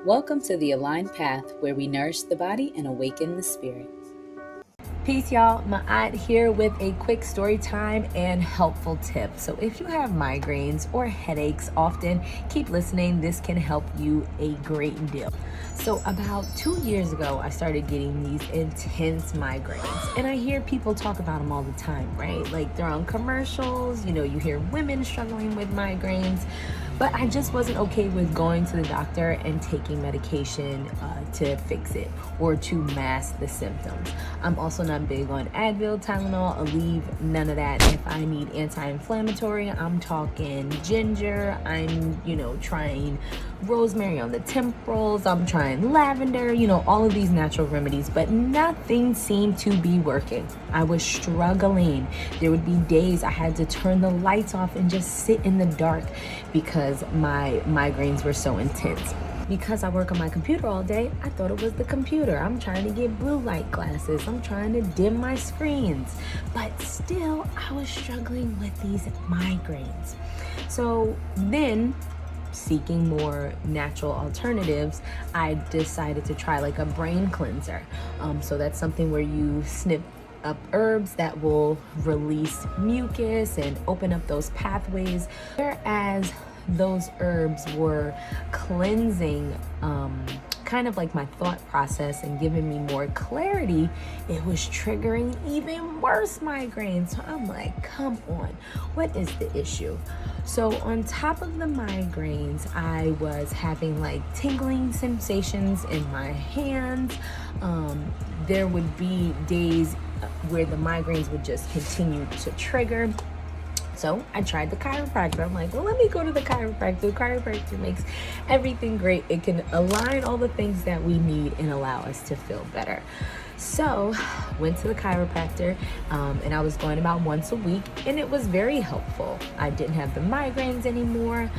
Welcome to the Aligned Path, where we nourish the body and awaken the spirit. Peace, y'all. Ma'at here with a quick story time and helpful tip. So if you have migraines or headaches often, keep listening. This can help you a great deal. So about 2 years ago, I started getting these intense migraines, and I hear people talk about them all the time, right? Like they're on commercials, you hear women struggling with migraines. But I just wasn't okay with going to the doctor and taking medication to fix it or to mask the symptoms. I'm also not big on Advil, Tylenol, Aleve, none of that. If I need anti-inflammatory, I'm talking ginger. I'm, trying rosemary on the temporals. I'm trying lavender, all of these natural remedies, but nothing seemed to be working. I was struggling. There would be days I had to turn the lights off and just sit in the dark because my migraines were so intense. Because I work on my computer all day, I thought it was the computer. I'm trying to get blue light glasses. I'm trying to dim my screens. But still, I was struggling with these migraines. So then, seeking more natural alternatives, I decided to try like a brain cleanser. So that's something where you snip up herbs that will release mucus and open up those pathways. Whereas those herbs were cleansing kind of like my thought process and giving me more clarity, it was triggering even worse migraines. So I'm like, come on, what is the issue? So on top of the migraines, I was having like tingling sensations in my hands. There would be days where the migraines would just continue to trigger. So I tried the chiropractor. I'm like, well, let me go to the chiropractor. The chiropractor makes everything great. It can align all the things that we need and allow us to feel better. So went to the chiropractor and I was going about once a week, and it was very helpful. I didn't have the migraines anymore.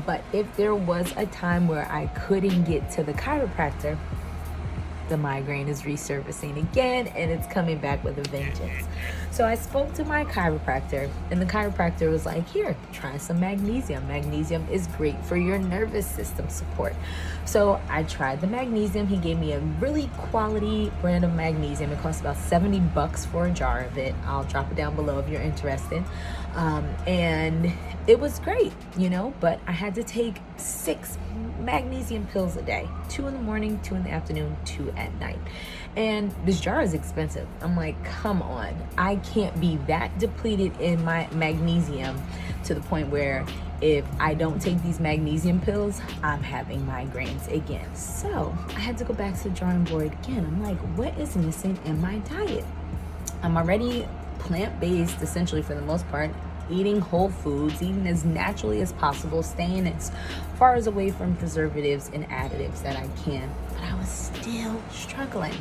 But if there was a time where I couldn't get to the chiropractor, the migraine is resurfacing again, and it's coming back with a vengeance. So I spoke to my chiropractor, and the chiropractor was like, here, try some magnesium. Magnesium is great for your nervous system support. So I tried the magnesium. He gave me a really quality brand of magnesium. It costs about $70 for a jar of it. I'll drop it down below if you're interested. And it was great, but I had to take 6 magnesium pills a day, 2 in the morning, 2 in the afternoon, 2 at night. And this jar is expensive. I'm like, come on, I can't be that depleted in my magnesium to the point where if I don't take these magnesium pills, I'm having migraines again. So I had to go back to the drawing board again. I'm like, what is missing in my diet? I'm already plant-based essentially for the most part, eating whole foods, eating as naturally as possible, staying as far as away from preservatives and additives that I can, but I was still struggling.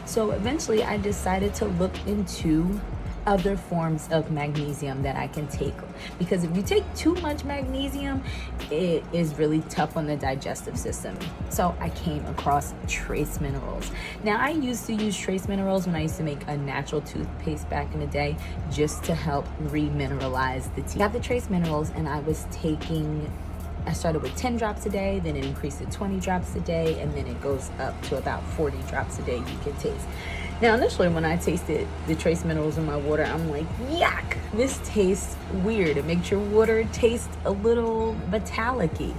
So eventually I decided to look into other forms of magnesium that I can take, because if you take too much magnesium, it is really tough on the digestive system. So I came across trace minerals. Now, I used to use trace minerals when I used to make a natural toothpaste back in the day, just to help remineralize the teeth. I got the trace minerals, and I started with 10 drops a day, then it increased to 20 drops a day, and then it goes up to about 40 drops a day you can taste. Now, initially, when I tasted the trace minerals in my water, I'm like, yuck, this tastes weird. It makes your water taste a little metallic-y.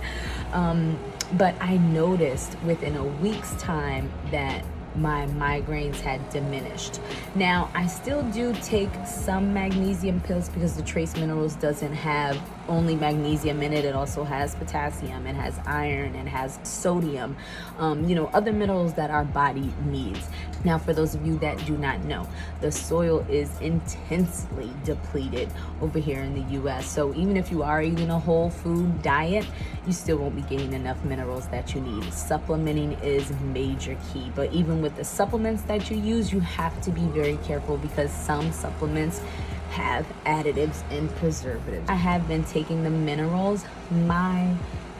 But I noticed within a week's time that my migraines had diminished. Now, I still do take some magnesium pills because the trace minerals doesn't have only magnesium in it. It also has potassium, it has iron, it has sodium, other minerals that our body needs. Now, for those of you that do not know, the soil is intensely depleted over here in the US. So even if you are eating a whole food diet, you still won't be getting enough minerals that you need. Supplementing is major key. But even with the supplements that you use, you have to be very careful because some supplements have additives and preservatives. I have been taking the minerals. My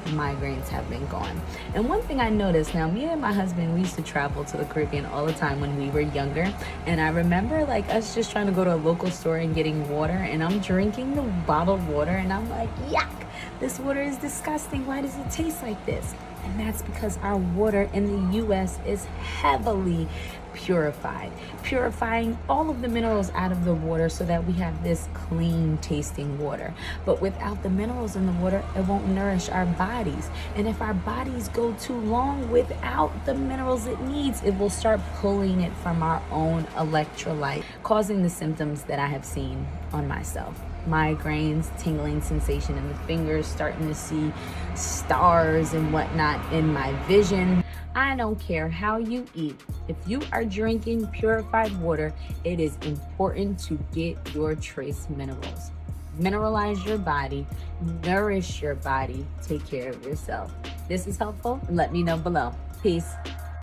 migraines have been gone. And one thing I noticed, now me and my husband, we used to travel to the Caribbean all the time when we were younger, and I remember like us just trying to go to a local store and getting water, and I'm drinking the bottled water and I'm like, yuck, this water is disgusting, why does it taste like this? And that's because our water in the US is heavily purified, purifying all of the minerals out of the water so that we have this clean tasting water. But without the minerals in the water, it won't nourish our bodies. And if our bodies go too long without the minerals it needs, it will start pulling it from our own electrolyte, causing the symptoms that I have seen on myself. Migraines, tingling sensation in the fingers, starting to see stars and whatnot in my vision. I don't care how you eat. If you are drinking purified water, it is important to get your trace minerals. Mineralize your body, nourish your body, take care of yourself. This is helpful? Let me know below. Peace.